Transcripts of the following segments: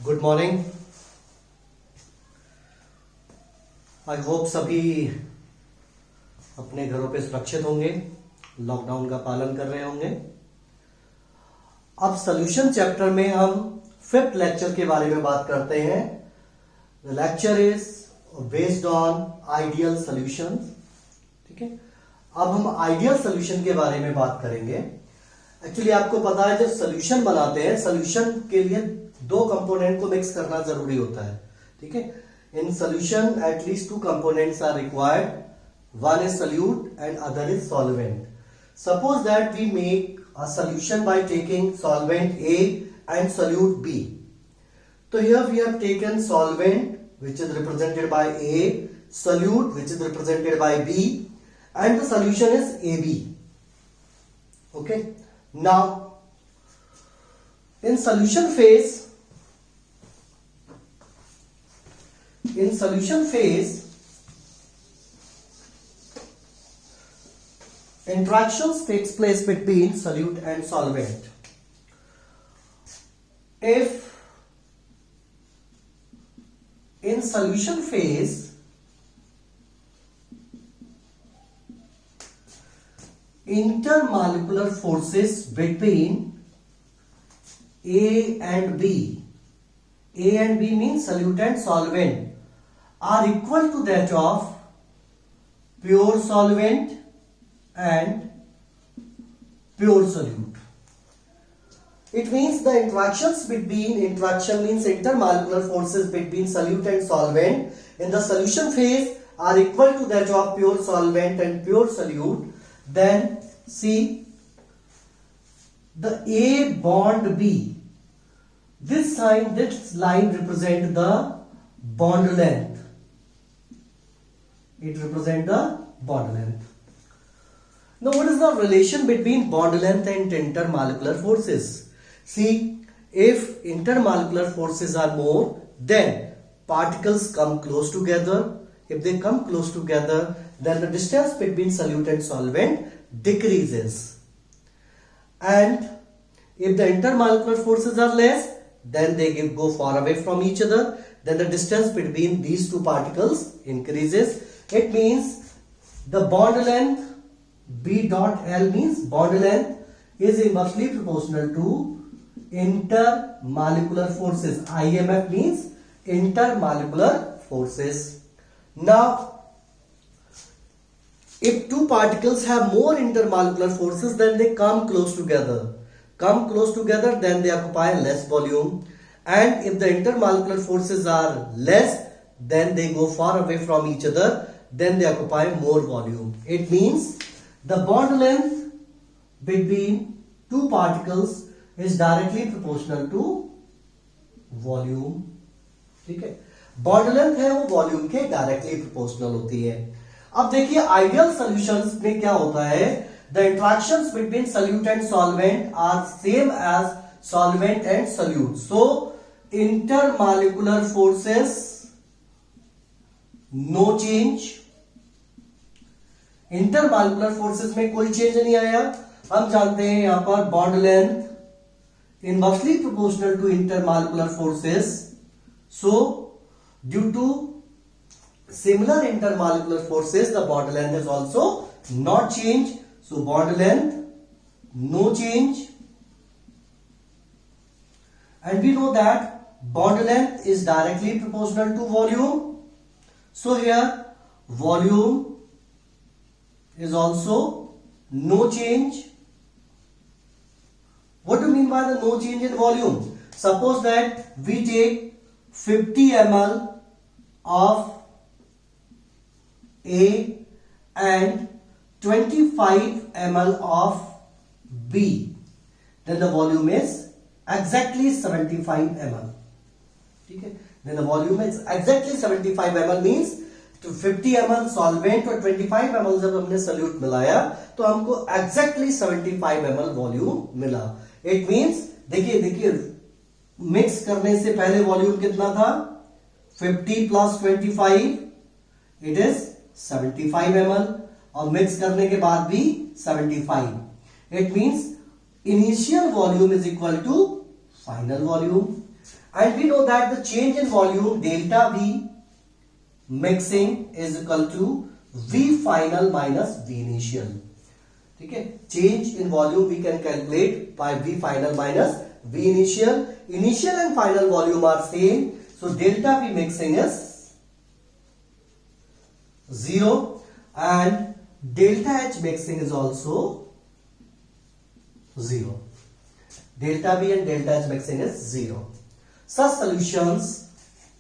Good morning. I hope सभी अपने घरों पे सुरक्षित होंगे, लॉकडाउन का पालन कर रहे होंगे। अब सॉल्यूशन चैप्टर में हम 5th लेक्चर के बारे में बात करते हैं। The lecture is based on ideal solution. ठीक है, अब हम आइडियल सॉल्यूशन के बारे में बात करेंगे। एक्चुअली आपको पता है, जब सॉल्यूशन बनाते हैं, सॉल्यूशन के लिए दो कंपोनेंट को मिक्स करना जरूरी होता है। ठीक है, इन सॉल्यूशन एटलीस्ट 2 components are required, one is solute and other is solvent. Suppose that we make a solution by taking solvent A and solute B. So here we have taken solvent which is represented by A, solute which is represented by B, and the solution is AB. Okay, now in solution phase, interactions takes place between solute and solvent. If in solution phase intermolecular forces between A and B, A and B means solute and solvent, are equal to that of pure solvent and pure solute. It means the interaction means intermolecular forces between solute and solvent in the solution phase are equal to that of pure solvent and pure solute. Then see the A bond B. This line represent the bond length. It represents the bond length. Now, what is the relation between bond length and intermolecular forces? See, if intermolecular forces are more, then particles come close together. If they come close together, then the distance between solute and solvent decreases. And if the intermolecular forces are less, then they go far away from each other. Then the distance between these two particles increases. It means the bond length B dot L means bond length is inversely proportional to intermolecular forces. IMF means intermolecular forces. Now, if two particles have more intermolecular forces, then they come close together. Then they occupy less volume. And if the intermolecular forces are less, then they go far away from each other. Then they occupy more volume. It means the bond length between two particles is directly proportional to volume. ठीक है, bond length है वो volume के directly proportional होती है। अब देखिए ideal solutions में क्या होता है, the interactions between solute and solvent are same as solvent and solute. So intermolecular forces no change. Intermolecular forces में कोई चेंज नहीं आया। हम जानते हैं यहां पर bond length inversely proportional to intermolecular forces. So due to similar intermolecular forces the bond length is also not change. So bond length no change, and we know that bond length is directly proportional to volume. So here volume is also no change. What do you mean by the no change in volume? Suppose that we take 50 ml of A and 25 ml of B, then the volume is exactly 75 ml. ठीक है, then the volume is exactly 75 ml means तो 50 ml solvent और 25 ml जब हमने solute मिलाया तो हमको exactly 75 ml volume मिला। इट मींस देखिए मिक्स करने से पहले वॉल्यूम कितना था, 50 प्लस 25 इट इज 75 ml, और मिक्स करने के बाद भी 75। It means initial volume is equal to final volume. and we know that the change in volume delta V mixing is equal to V final minus V initial. ठीक है, change in volume we can calculate by V final minus V initial. Initial and final volume are same, so delta V mixing is 0 and delta H mixing is also 0. Delta V and delta H mixing is 0. Such solutions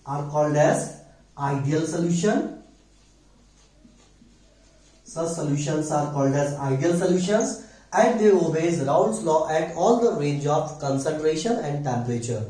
are called as ideal solution. Such solutions are called as ideal solutions and they obeys Raoult's law at all the range of concentration and temperature.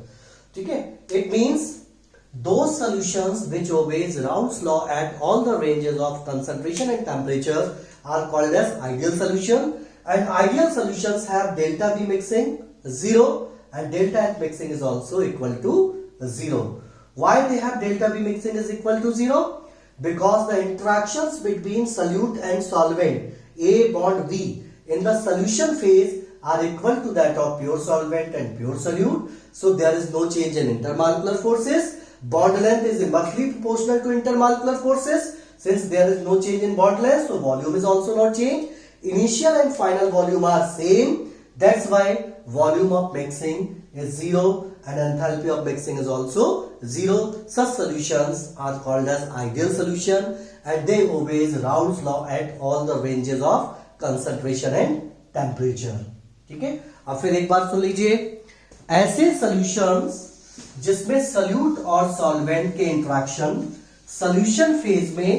ठीक है, it means those solutions which obeys Raoult's law at all the ranges of concentration and temperature are called as ideal solution, and ideal solutions have delta V mixing 0 and delta H mixing is also equal to 0. Why they have delta V mixing is equal to 0? Because the interactions between solute and solvent A bond V in the solution phase are equal to that of pure solvent and pure solute. So there is no change in intermolecular forces. Bond length is inversely proportional to intermolecular forces. Since there is no change in bond length, so volume is also not changed. Initial and final volume are same. That's why volume of mixing is 0 and enthalpy of mixing is also 0. Such solutions are called as ideal solution and they obeys Raoult's law at all the ranges of concentration and temperature. ठीक है, अब फिर एक बार सुन लीजिए, ऐसे solutions जिसमें solute और solvent के इंटरेक्शन सॉल्यूशन फेज में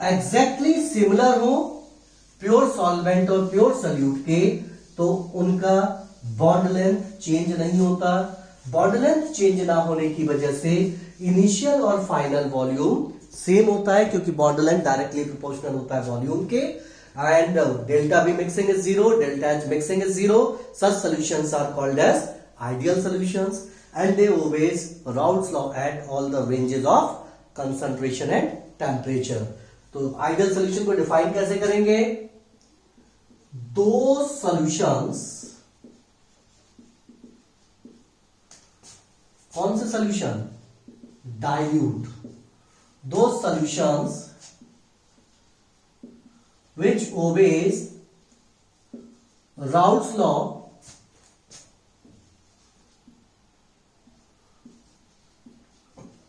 एग्जैक्टली सिमिलर हो प्योर सॉल्वेंट और प्योर सॉल्यूट के, तो उनका बॉन्ड लेंथ चेंज नहीं होता. बॉन्ड लेंथ चेंज ना होने की वजह से इनिशियल और फाइनल वॉल्यूम सेम होता है क्योंकि बॉन्ड लेंथ डायरेक्टली प्रोपोर्शनल होता है वॉल्यूम के. And delta V mixing is 0, delta H mixing is 0. Such solutions are called as ideal solutions and they obeys Raoult's law at all the ranges of concentration and temperature. तो ideal solution को define कैसे करेंगे? Those solutions, कौन से solution? Dilute. Those solutions which obeys Raoult's law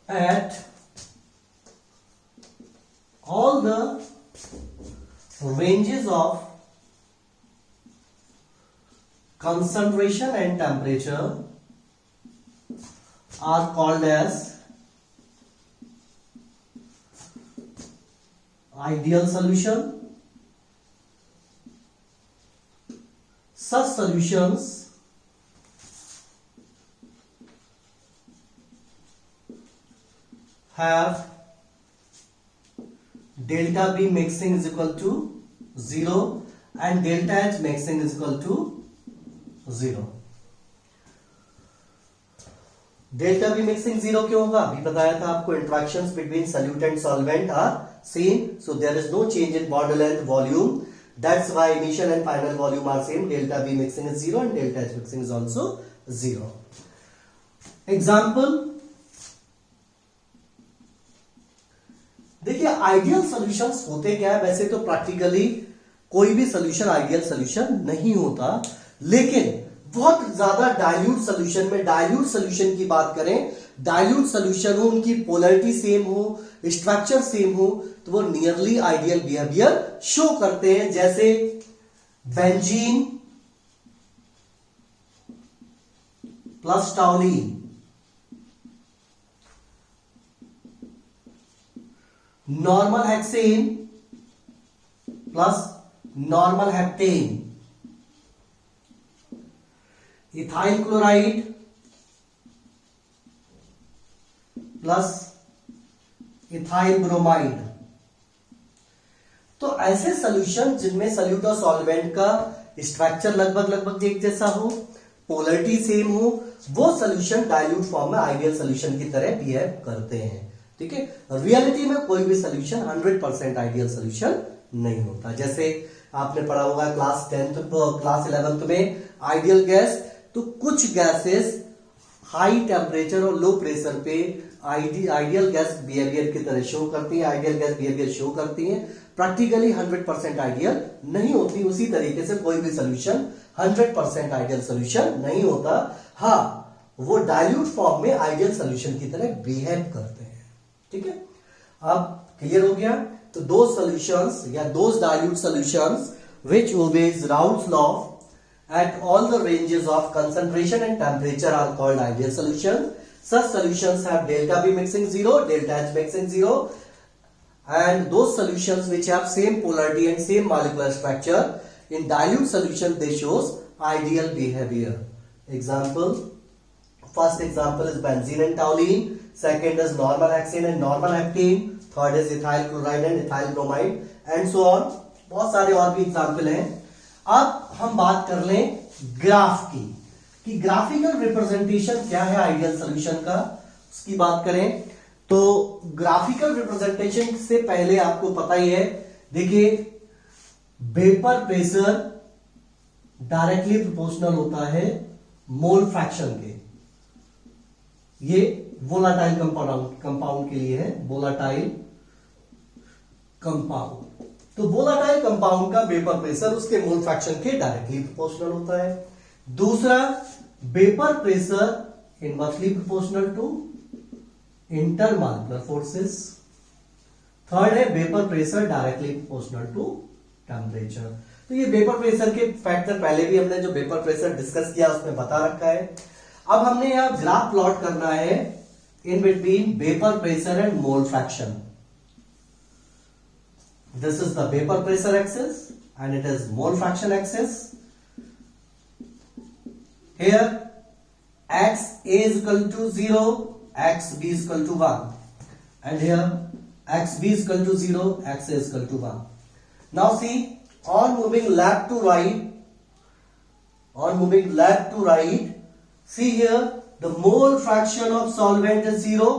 at all the ranges of concentration and temperature are called as ideal solution. Such solutions have delta V mixing is equal to 0 and delta H mixing is equal to 0. Delta V mixing 0 क्यों होगा? अभी बताया था आपको, interactions between solute and solvent are same, so there is no change in bond length volume. That's why initial and final volume are same. Delta V mixing is 0 and delta H mixing is also 0. Example, देखिए ideal solutions होते क्या है? वैसे तो practically कोई भी solution ideal solution नहीं होता, लेकिन बहुत ज्यादा डाइल्यूट सॉल्यूशन में, डाइल्यूट सॉल्यूशन की बात करें, डाइल्यूट सॉल्यूशन हो, उनकी पोलैरिटी सेम हो, स्ट्रक्चर सेम हो, तो वो नियरली आइडियल बिहेवियर शो करते हैं. जैसे benzene plus टाउलिन, normal hexane plus normal heptane, ethyl chloride plus ethyl bromide. तो ऐसे सॉल्यूशन जिनमें सॉल्यूट और सॉल्वेंट का स्ट्रक्चर लगभग एक जैसा हो, पोलैरिटी सेम हो, वो सॉल्यूशन डाइल्यूट फॉर्म में आइडियल सॉल्यूशन की तरह बिहेव करते हैं. ठीक है, रियलिटी में कोई भी सॉल्यूशन 100% आइडियल सॉल्यूशन नहीं होता. जैसे आपने पढ़ा होगा क्लास 10th क्लास 11th में आइडियल गैस, तो कुछ गैसेस हाई टेम्परेचर और लो प्रेशर पे आइडियल गैस बिहेवियर की तरह शो करती है, आइडियल गैस बिहेवियर शो करती है। प्रैक्टिकली 100% आइडियल नहीं होती। उसी तरीके से कोई भी सोल्यूशन 100% आइडियल सोल्यूशन नहीं होता। हाँ, वो डाइल्यूट फॉर्म में आइडियल सोल्यूशन की तरह बिहेव करते हैं। ठीक है, अब क्लियर हो गया। तो दो सॉल्यूशंस या दो dilute solutions which obeys Raoult's law at all the ranges of concentration and temperature are called ideal solutions. Such solutions have delta B mixing 0, delta H mixing 0, and those solutions which have same polarity and same molecular structure in dilute solution they shows ideal behavior. Example, first example is benzene and toluene, second is normal hexane and normal heptane, third is ethyl chloride and ethyl bromide, and so on. बहुत सारे और भी example हैं। अब हम बात कर लें ग्राफ की, कि ग्राफिकल रिप्रेजेंटेशन क्या है आइडियल सॉल्यूशन का, उसकी बात करें तो ग्राफिकल रिप्रेजेंटेशन से पहले आपको पता ही है, देखिए वेपर प्रेशर डायरेक्टली प्रोपोर्शनल होता है मोल फ्रैक्शन के। ये वोलाटाइल कंपाउंड के लिए है, वोलाटाइल कंपाउंड। तो वोलाटाइल कंपाउंड का वेपर प्रेशर उसके मोल फ्रैक्शन के डायरेक्टली प्रोपोर्शनल होता है। दूसरा, vapour pressure inversely proportional to intermolecular forces. Third है vapour pressure directly proportional to temperature. तो ये वेपर प्रेशर के फैक्टर पहले भी हमने जो वेपर प्रेशर डिस्कस किया उसमें बता रखा है। अब हमने यहां ग्राफ प्लॉट करना है in between vapour pressure and mole fraction. This is the vapor pressure axis and it is mole fraction axis. Here x a is equal to 0, x b is equal to 1, and here x b is equal to 0, x a is equal to 1. Now see, on moving left to right, see here the mole fraction of solvent is 0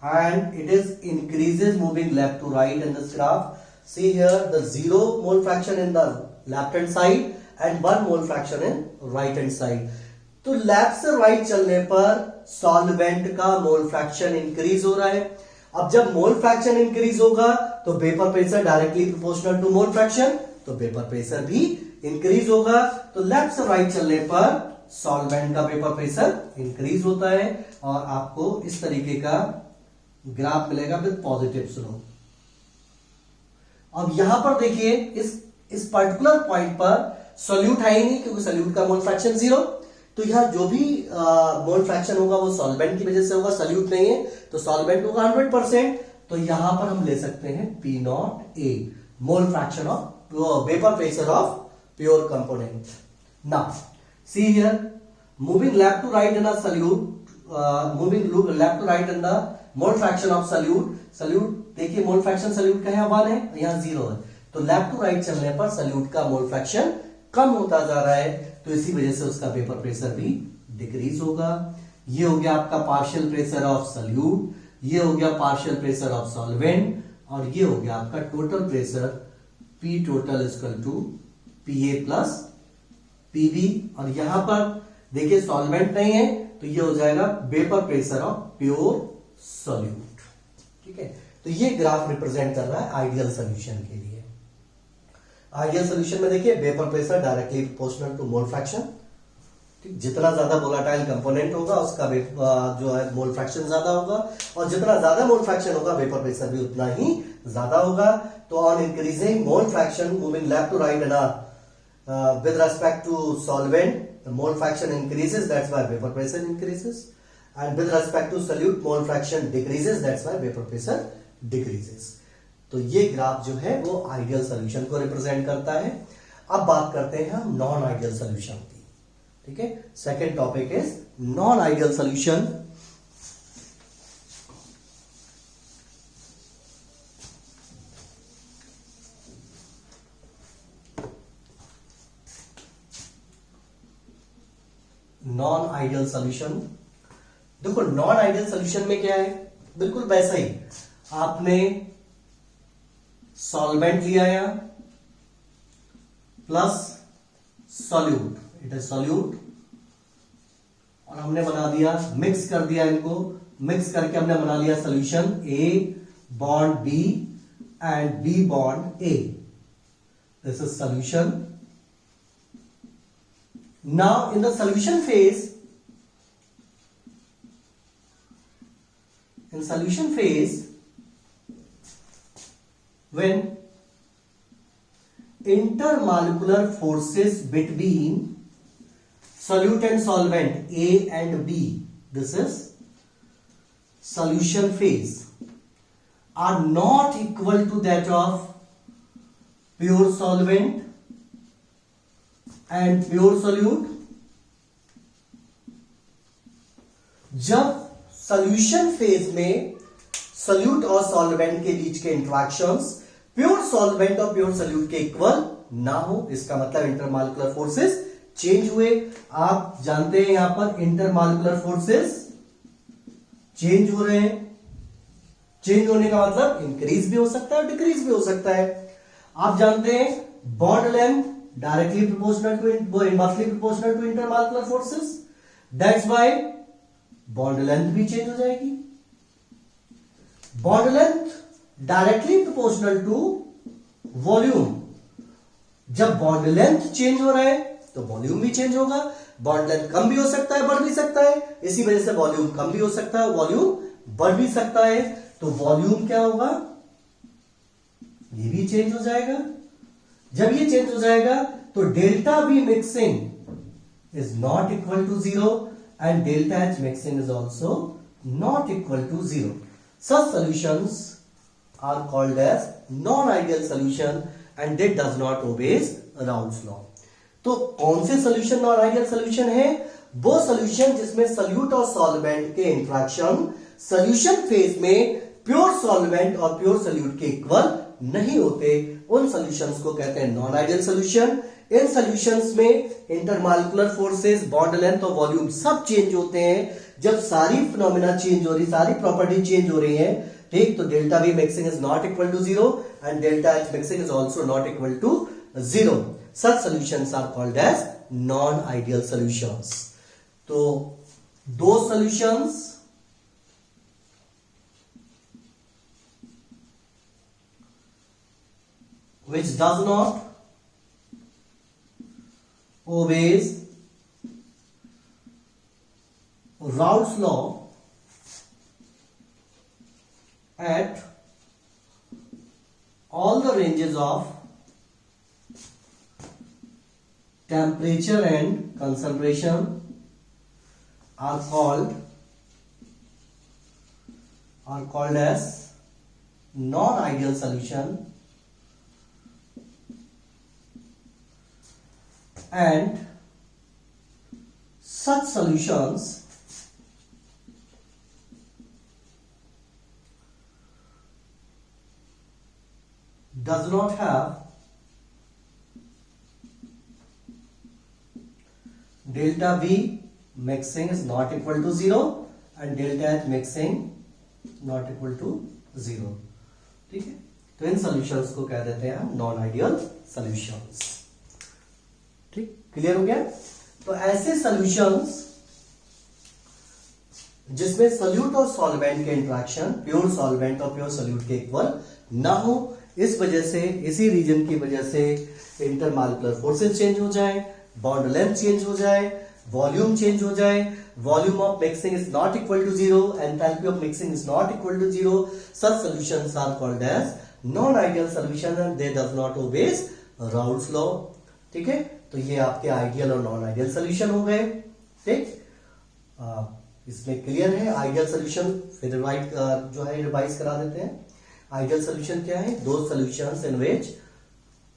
and it is increases moving left to right in this graph. See here the 0 mole fraction in the left hand side and 1 mole fraction in right hand side. तो left से right चलने पर solvent का mole fraction increase हो रहा है। अब जब मोल फ्रैक्शन इंक्रीज होगा तो vapour pressure directly proportional to mole fraction, तो वेपर प्रेशर भी इंक्रीज होगा। तो लेफ्ट से राइट चलने पर सॉल्वेंट का वेपर प्रेशर इंक्रीज होता है और आपको इस तरीके का ग्राफ मिलेगा विद पॉजिटिव स्लोप। अब यहां पर देखिए इस पर्टिकुलर पॉइंट पर सॉल्यूट है ही नहीं, क्योंकि सॉल्यूट का मोल फ्रैक्शन 0। तो यहां जो भी मोल फ्रैक्शन होगा वो सॉल्वेंट की वजह से होगा, सॉल्यूट नहीं है तो सॉल्वेंट होगा 100%। तो यहां पर हम ले सकते हैं P0A, mole fraction of vapour pressure of pure component. Now see here, moving left to right in a solute, moving left to right in the mole fraction of solute देखिए मोल फ्रैक्शन सॉल्यूट का है 1 है, यहां 0 है। तो left to right चलने पर solute का मोल फ्रैक्शन कम होता जा रहा है, तो इसी वजह से उसका वेपर प्रेशर भी डिक्रीज होगा। ये हो गया आपका पार्शियल प्रेशर ऑफ सॉल्यूट, ये हो गया पार्शियल प्रेशर ऑफ सॉल्वेंट, और ये हो गया आपका total pressure P total equal to PA plus PB। और यहां पर देखिए सॉल्वेंट नहीं है तो ये हो जाएगा vapour pressure of pure solute. ठीक है, तो ये ग्राफ रिप्रेजेंट कर रहा है आइडियल सॉल्यूशन के लिए। आइडियल सॉल्यूशन में देखिए vapour pressure directly proportional to mole fraction. ठीक, जितना ज्यादा वोलाटाइल कंपोनेंट होगा उसका जो है मोल फ्रैक्शन ज्यादा होगा, और जितना ज्यादा मोल फ्रैक्शन होगा वेपर प्रेशर भी उतना ही ज्यादा होगा। तो on increasing mole fraction moving left to right with respect to solvent, the mole fraction increases, that's why vapor pressure increases, and with respect to solute mole fraction decreases, that's why vapor pressure decreases. तो ये graph जो है वो ideal solution को represent करता है। अब बात करते हैं हम नॉन आइडियल सॉल्यूशन की। ठीक है, second topic is non ideal solution. Non ideal solution, देखो नॉन आइडियल सॉल्यूशन में क्या है, बिल्कुल वैसा ही आपने सॉल्वेंट लिया या plus solute, it is solute, और हमने बना दिया, मिक्स कर दिया, इनको मिक्स करके हमने बना लिया solution A bond B and B bond A. This is solution. Now in the solution phase, when intermolecular forces between solute and solvent A and B, this is solution phase, are not equal to that of pure solvent and pure solute. जब solution phase में solute और solvent के बीच के interactions pure solvent और pure solute के equal ना हो, इसका मतलब इंटरमॉलिक्यूलर फोर्सेस चेंज हुए। आप जानते हैं यहां पर इंटरमॉलिक्यूलर फोर्सेस चेंज हो रहे हैं। चेंज होने का मतलब इंक्रीज भी हो सकता है और डिक्रीज भी हो सकता है। आप जानते हैं bond length directly proportional to inversely proportional to intermolecular forces, that's why bond length भी चेंज हो जाएगी। Bond length directly proportional to volume. जब बॉन्ड लेंथ चेंज हो रहा है तो वॉल्यूम भी चेंज होगा। बॉन्ड लेंथ कम भी हो सकता है, बढ़ भी सकता है, इसी वजह से वॉल्यूम कम भी हो सकता है, वॉल्यूम बढ़ भी सकता है। तो वॉल्यूम क्या होगा, ये भी चेंज हो जाएगा। जब ये चेंज हो जाएगा तो delta V mixing is not equal to zero and delta H mixing is also not equal to zero. Such solutions are called as non-ideal solution and they does not obeys Raoult's law. तो कौन से solution non-ideal solution है? वो solution जिसमें solute और solvent के interaction solution phase में pure solvent और pure solute के equal नहीं होते, उन solutions को कहते हैं non-ideal solution। इन सॉल्यूशंस में इंटरमॉलिक्यूलर फोर्सेस, बॉन्ड लेंथ और वॉल्यूम सब चेंज होते हैं। जब सारी फिनोमेना चेंज हो रही, सारी प्रॉपर्टी चेंज हो रही है, ठीक, तो delta V mixing is not equal to zero and delta H mixing is also not equal to zero. Such solutions are called as non ideal solutions. तो दो solutions which does not obeys Raoult's law at all the ranges of temperature and concentration are called as non-ideal solution, and such solutions does not have delta V mixing is not equal to zero and delta H mixing not equal to zero। ठीक है, तो इन solutions को कह देते हैं हम non ideal solutions. ठीक, clear हो गया। तो ऐसे सॉल्यूशंस जिसमें सॉल्यूट और सॉल्वेंट के इंटरेक्शन प्योर सॉल्वेंट और प्योर सॉल्यूट के इक्वल ना हो, इस वजह से, इसी रीजन की वजह से इंटरमॉलिक्यूलर फोर्सेस चेंज हो जाए, बॉन्ड लेंथ चेंज हो जाए, वॉल्यूम चेंज हो जाए, volume of mixing is not equal to zero, enthalpy of mixing is not equal to zero. Such solutions are called as non ideal solution and they does not obeys Raoult's law. ठीक है, तो ये आपके ideal और non ideal solution हो गए। ठीक, इसमें क्लियर है। आइडियल सोल्यूशन फिर जो है रिवाइज करा देते हैं। आइडियल सोल्यूशन क्या है? दो solutions in which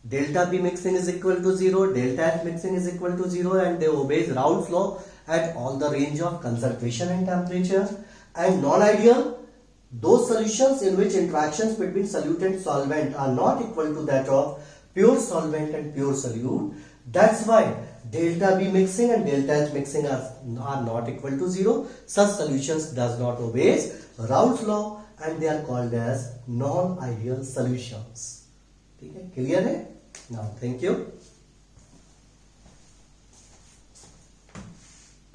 delta V mixing is equal to zero, delta H mixing is equal to zero and they obeys Raoult's law at all the range of concentration and temperature. And non-ideal, those solutions in which interactions between solute and solvent are not equal to that of pure solvent and pure solute. That's why delta B mixing and delta H mixing are not equal to zero. Such solutions does not obey Raoult's law and they are called as non-ideal solutions. ठीक है, clear है? Now, thank you.